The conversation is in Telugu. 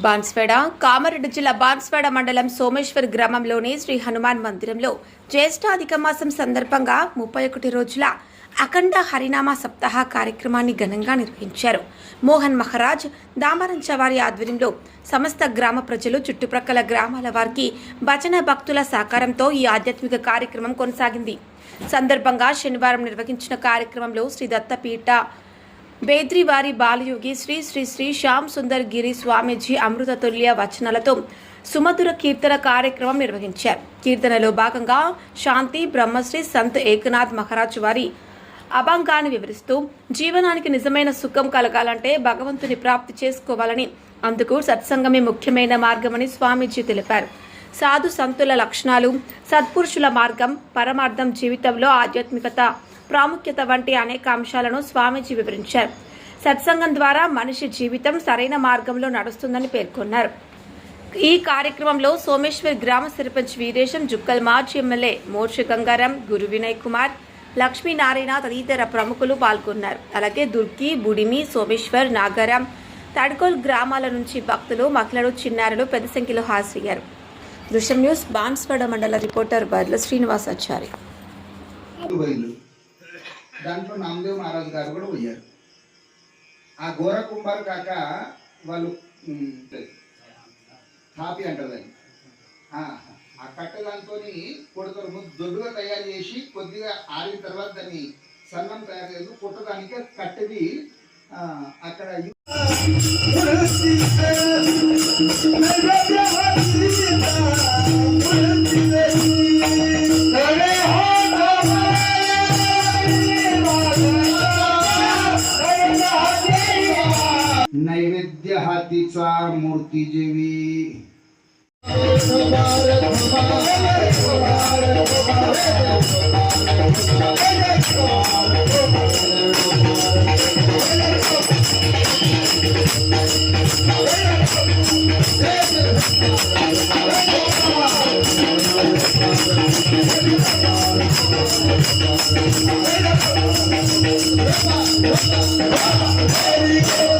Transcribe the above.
బాన్స్వాడ కామారెడ్డి జిల్లా బాన్స్వాడ మండలం సోమేశ్వర్ గ్రామంలోని శ్రీ హనుమాన్ మందిరంలో జ్యేష్ఠాధిక మాసం సందర్భంగా 31 రోజుల అఖండ హరినామ సప్తాహ కార్యక్రమాన్ని ఘనంగా నిర్వహించారు. మోహన్ మహారాజ్ దామరంచ వారి ఆధ్వర్యంలో సమస్త గ్రామ ప్రజలు, చుట్టుప్రక్కల గ్రామాల వారికి భజన భక్తుల సహకారంతో ఈ ఆధ్యాత్మిక కార్యక్రమం కొనసాగింది. సందర్భంగా శనివారం నిర్వహించిన కార్యక్రమంలో శ్రీ దత్తపీఠ బేద్రివారి బాలయోగి శ్రీ శ్రీ శ్రీ శ్యామ్ సుందర్ గిరి స్వామీజీ అమృత తుల్య వచనాలతో సుమధుర కీర్తన కార్యక్రమం నిర్వహించారు. కీర్తనలో భాగంగా శాంతి బ్రహ్మశ్రీ సంత్ ఏకనాథ్ మహారాజ్ వారి అభంగాన్ని వివరిస్తూ జీవనానికి నిజమైన సుఖం కలగాలంటే భగవంతుని ప్రాప్తి చేసుకోవాలని, అందుకు సత్సంగమే ముఖ్యమైన మార్గమని స్వామీజీ తెలిపారు. సాధు సంతుల లక్షణాలు, సత్పురుషుల మార్గం, పరమార్థం, జీవితంలో ఆధ్యాత్మికత ప్రాముఖ్యత వంటి అనేక అంశాలను స్వామీజీ వివరించారు. సత్సంగం ద్వారా మనిషి జీవితం సరైన మార్గంలో నడుస్తుందని పేర్కొన్నారు. ఈ కార్యక్రమంలో సోమేశ్వర్ గ్రామ సర్పంచ్ వీరేశం, జుక్కల్ మాజీ ఎమ్మెల్యే మోర్షి గంగారం, గురు వినయ్ కుమార్, లక్ష్మీనారాయణ తదితర ప్రముఖులు పాల్గొన్నారు. అలాగే దుర్గి, బుడిమి, సోమేశ్వర్, నాగారం, తడ్కోల్ గ్రామాల నుంచి భక్తులు, మహిళలు, చిన్నారులు పెద్ద సంఖ్యలో హాజరయ్యారు. దృశ్యం న్యూస్ బాన్స్వాడ మండల రిపోర్టర్ బర్ల శ్రీనివాసాచారి. దాంట్లో నామదేవ్ మహారాజు గారు కూడా పోయారు. ఆ ఘోర కుంభారు కాక వాళ్ళు హాపీ అంటారు. ఆ కట్టెదాంతో కొడతారు. ముందు దొడ్డుగా తయారు చేసి కొద్దిగా ఆరిన తర్వాత దాన్ని సన్నం తయారు చేసి కొట్టడానికి కట్టెది అక్కడ नैवेद्य हातीचा मूर्ती जेवी Very good.